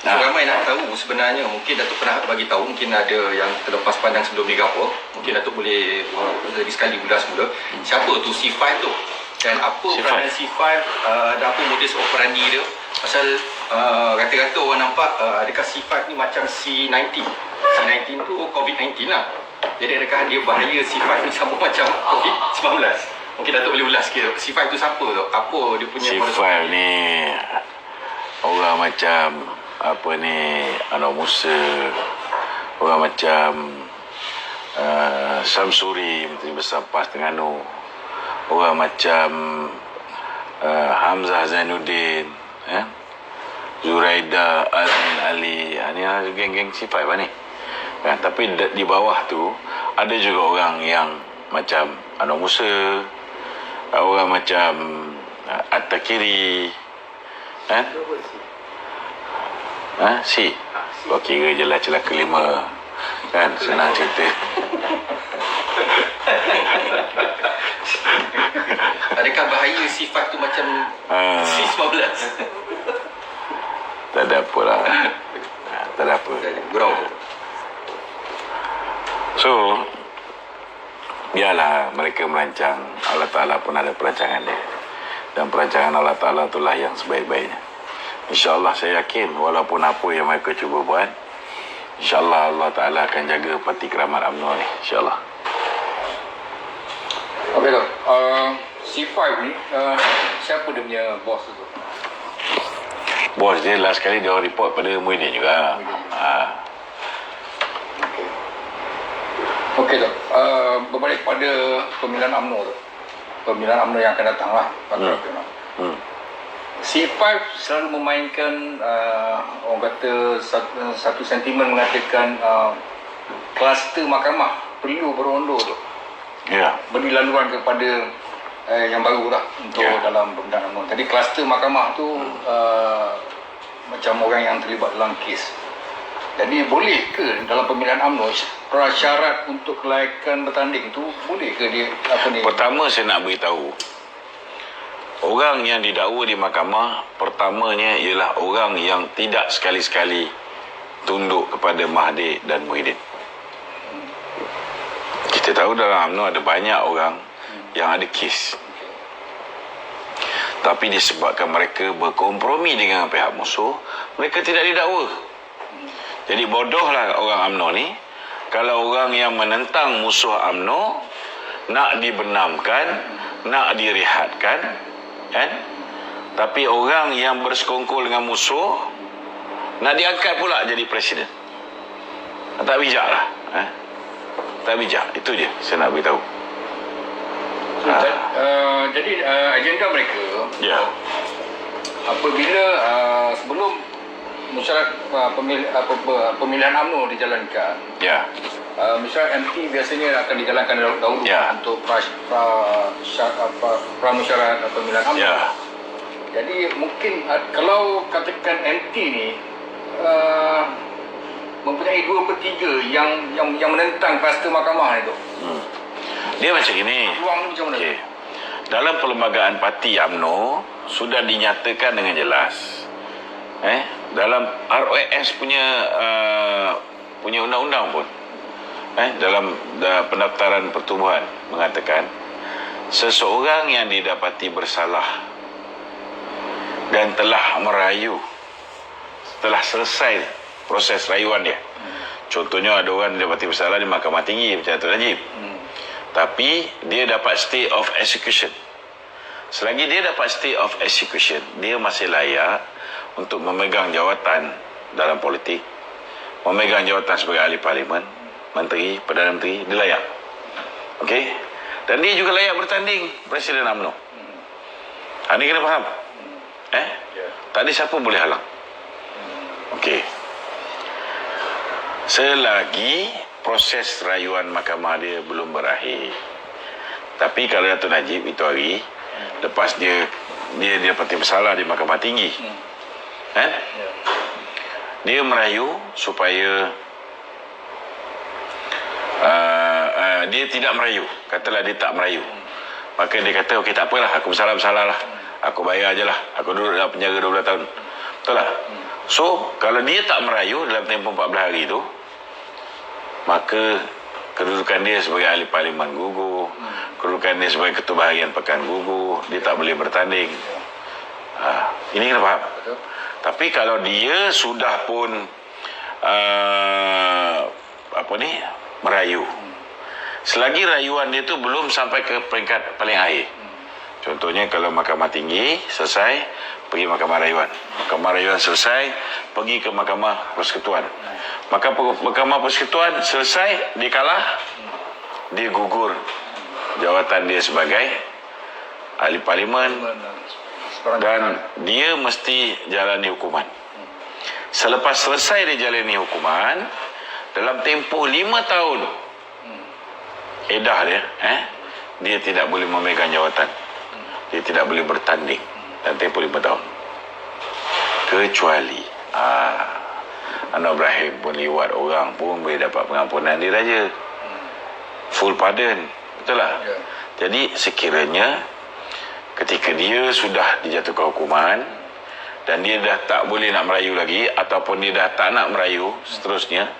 Ramai nak tahu sebenarnya, mungkin Datuk pernah bagi tahu, mungkin ada yang terlepas pandang sebelum digapur, mungkin Datuk boleh lagi sekali ulas mula siapa tu C5 tu dan apa peranan C5 dan apa modus operandi dia. Pasal kata-kata orang nampak adakah C5 ni macam C19 tu COVID-19 lah, jadi adakah dia bahaya C5 ni sama macam COVID-19? Mungkin Datuk boleh ulas sikit. C5 tu siapa tu? Apa dia punya C5 ni orang macam apa ni, Anwar Musa, orang macam Samsuri, Menteri Besar PAS Terengganu, orang macam Hamzah Zainuddin, Zuraida Azmin Ali, ni geng-geng C5 ni. Tapi di bawah tu ada juga orang yang macam Anwar Musa, orang macam At-Takiri, si kau kira je lah celaka 5 kan, senang cerita. Adakah bahaya C5 tu macam C19? Tak ada apa lah, tak ada apa. Gurau. So biarlah mereka merancang. Allah Ta'ala pun ada perancangan dia, dan perancangan Allah Ta'ala itulah yang sebaik-baiknya. InsyaAllah saya yakin walaupun apa yang mereka cuba buat, InsyaAllah Allah Ta'ala akan jaga parti keramat UMNO ni, InsyaAllah. Okey tu, C5 ni siapa dia punya bos tu? Bos dia last kali dia report pada Muhyiddin juga. Okey tu, berbalik pada pemilihan UMNO tu, pemilihan UMNO yang akan datang lah. C5 selalu memainkan orang kata satu sentimen mengatakan kluster mahkamah perlu berondo tu. Beri laluan kepada yang baru lah untuk dalam pemilihan UMNO. Jadi kluster mahkamah tu macam orang yang terlibat dalam kes. Jadi boleh ke dalam pemilihan UMNO prasyarat untuk kelayakan bertanding tu, boleh ke dia apa ni? Pertama saya nak beritahu, orang yang didakwa di mahkamah pertamanya ialah orang yang tidak sekali-sekali tunduk kepada Mahathir dan Muhyiddin. Kita tahu dalam UMNO ada banyak orang yang ada kes, tapi disebabkan mereka berkompromi dengan pihak musuh, mereka tidak didakwa. Jadi bodohlah orang UMNO ni kalau orang yang menentang musuh UMNO nak dibenamkan, nak direhatkan, kan? Tapi orang yang bersekongkol dengan musuh nak diangkat pula jadi presiden. Tak bijak lah, tak bijak. Itu je saya nak beritahu. Jadi agenda mereka apabila sebelum mesyuarat pemilihan UMNO dijalankan, mesyuarat MT biasanya akan dijalankan dahulu untuk pramusyarat pemilihan UMNO. Jadi mungkin kalau katakan MT ni mempunyai 2/3 yang menentang kluster mahkamah itu, dia macam ini. peluang ni macam mana? Dalam perlembagaan parti UMNO sudah dinyatakan dengan jelas, dalam ROS punya undang-undang pun, dalam pendaftaran pertubuhan mengatakan seseorang yang didapati bersalah dan telah merayu setelah selesai proses rayuan dia. Contohnya ada orang didapati bersalah di Mahkamah Tinggi macam Datuk Najib, tapi dia dapat stay of execution. Selagi dia dapat stay of execution, dia masih layak untuk memegang jawatan dalam politik, memegang jawatan sebagai ahli parlimen, menteri, Perdana Menteri, dia layak. Okey? Dan dia juga layak bertanding Presiden UMNO. Ini kena faham. Tak ada siapa boleh halang. Okey. Selagi proses rayuan mahkamah dia belum berakhir. Tapi kalau Datuk Najib itu hari lepas dia dapati bersalah di Mahkamah Tinggi, dia merayu supaya dia tidak merayu. Katalah dia tak merayu, maka dia kata okey tak apalah, aku bersalah lah, aku bayar je lah, aku duduk dalam penjara 12 tahun, betul lah. So, kalau dia tak merayu dalam tempoh 14 hari itu, maka kedudukan dia sebagai ahli parlimen gugur, kedudukan dia sebagai ketua harian pekan gugur, dia tak boleh bertanding. Ini kena faham. Tapi kalau dia sudah pun merayu, selagi rayuan dia tu belum sampai ke peringkat paling akhir. Contohnya kalau Mahkamah Tinggi selesai, pergi Mahkamah Rayuan. Mahkamah Rayuan selesai, pergi ke Mahkamah Persekutuan. Mahkamah Persekutuan selesai, dia kalah, dia gugur jawatan dia sebagai ahli parlimen dan dia mesti jalani hukuman. Selepas selesai dia jalani hukuman, dalam tempoh 5 tahun edah dia, dia tidak boleh memegang jawatan. Dia tidak boleh bertanding dalam tempoh 5 tahun. Kecuali Anwar Ibrahim pun liwat orang pun boleh dapat pengampunan diraja. Full pardon. Betul lah? Yeah. Jadi sekiranya ketika dia sudah dijatuhkan hukuman dan dia dah tak boleh nak merayu lagi ataupun dia dah tak nak merayu seterusnya,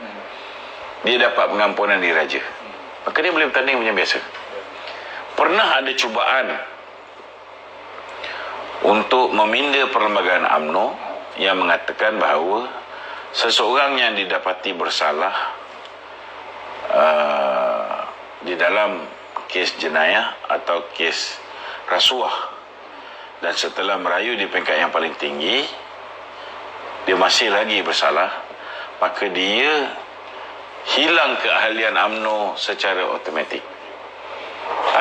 dia dapat pengampunan diraja. Maka dia boleh bertanding macam biasa. Pernah ada cubaan untuk meminda perlembagaan UMNO yang mengatakan bahawa seseorang yang didapati bersalah di dalam kes jenayah atau kes rasuah dan setelah merayu di peringkat yang paling tinggi dia masih lagi bersalah, maka dia hilang keahlian UMNO secara automatik.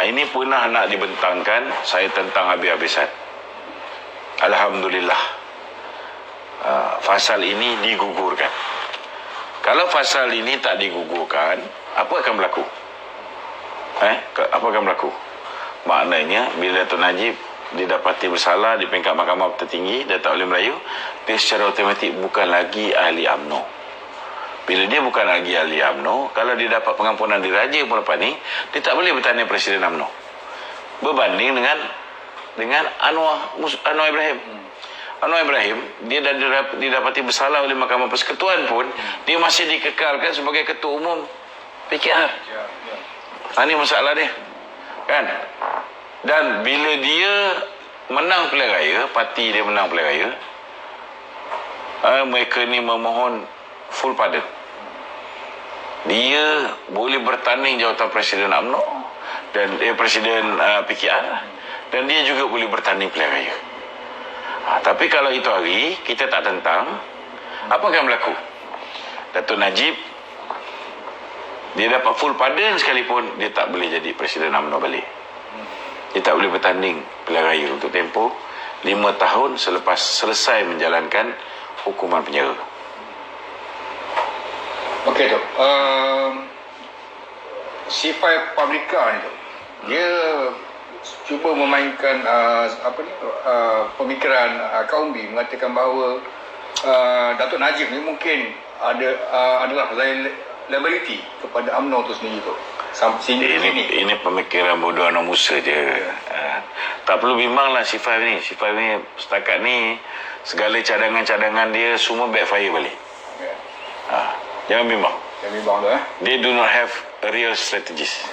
Ini pernah nak dibentangkan, saya tentang habis-habisan. Alhamdulillah, fasal ini digugurkan. Kalau fasal ini tak digugurkan, apa akan berlaku? Apa akan berlaku? Maknanya bila Datuk Najib didapati bersalah di peringkat mahkamah tertinggi dan tak boleh merayu, dia secara automatik bukan lagi ahli UMNO. Bila dia bukan lagi ahli UMNO, kalau dia dapat pengampunan diraja pun lepas ni, dia tak boleh bertanding Presiden UMNO. Berbanding dengan Anwar Ibrahim. Anwar Ibrahim, dia dah didapati bersalah oleh Mahkamah Persekutuan pun, dia masih dikekalkan sebagai Ketua Umum PKR. Ini masalah dia. Kan? Dan bila dia menang pilihan raya, parti dia menang pilihan raya, mereka ni memohon full pardon. Dia boleh bertanding jawatan Presiden UMNO dan Presiden PKR, dan dia juga boleh bertanding pilihan raya. Tapi kalau itu hari kita tak tentang, apa akan berlaku? Datuk Najib dia dapat full pardon sekalipun, dia tak boleh jadi Presiden UMNO balik. Dia tak boleh bertanding pilihan raya untuk tempoh 5 tahun selepas selesai menjalankan hukuman penjara. Okey, Dok. C5 Publica ni, Dok, dia cuba memainkan pemikiran kaum B, mengatakan bahawa Datuk Najib ni mungkin adalah liability kepada UMNO tu sendiri, Dok. Ini pemikiran bodoh anak Musa je. Tak perlu bimbanglah C5 ni. C5 ni setakat ni segala cadangan-cadangan dia semua backfire balik. Jangan bimbang. Jangan bimbang tu. They do not have a real strategist.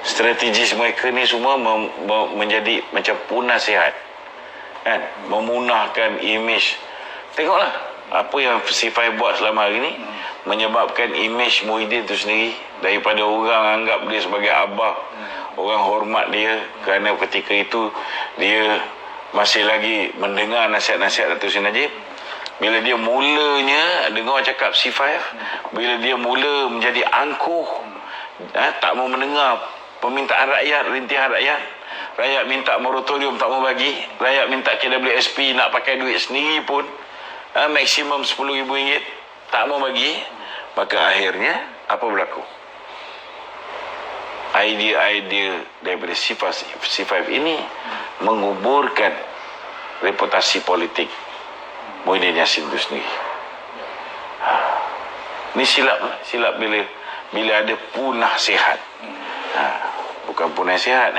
Strategis mereka ni semua menjadi macam punah sihat, kan? Memunahkan imej. Tengoklah apa yang C5 buat selama hari ni, menyebabkan imej Muhyiddin tu sendiri, daripada orang anggap dia sebagai abah, orang hormat dia kerana ketika itu dia masih lagi mendengar nasihat-nasihat Datuk Seri Najib. Bila dia mulanya dengar cakap C5, bila dia mula menjadi angkuh, tak mau mendengar permintaan rakyat, rintihan rakyat, rakyat minta moratorium tak mau bagi, rakyat minta KWSP nak pakai duit sendiri pun, maksimum RM10,000 tak mau bagi, maka akhirnya apa berlaku? Idea-idea daripada C5 ini menguburkan reputasi politik Muhyiddin Yassin itu sendiri. Ini silap bila ada punah sihat. Bukan punah sihat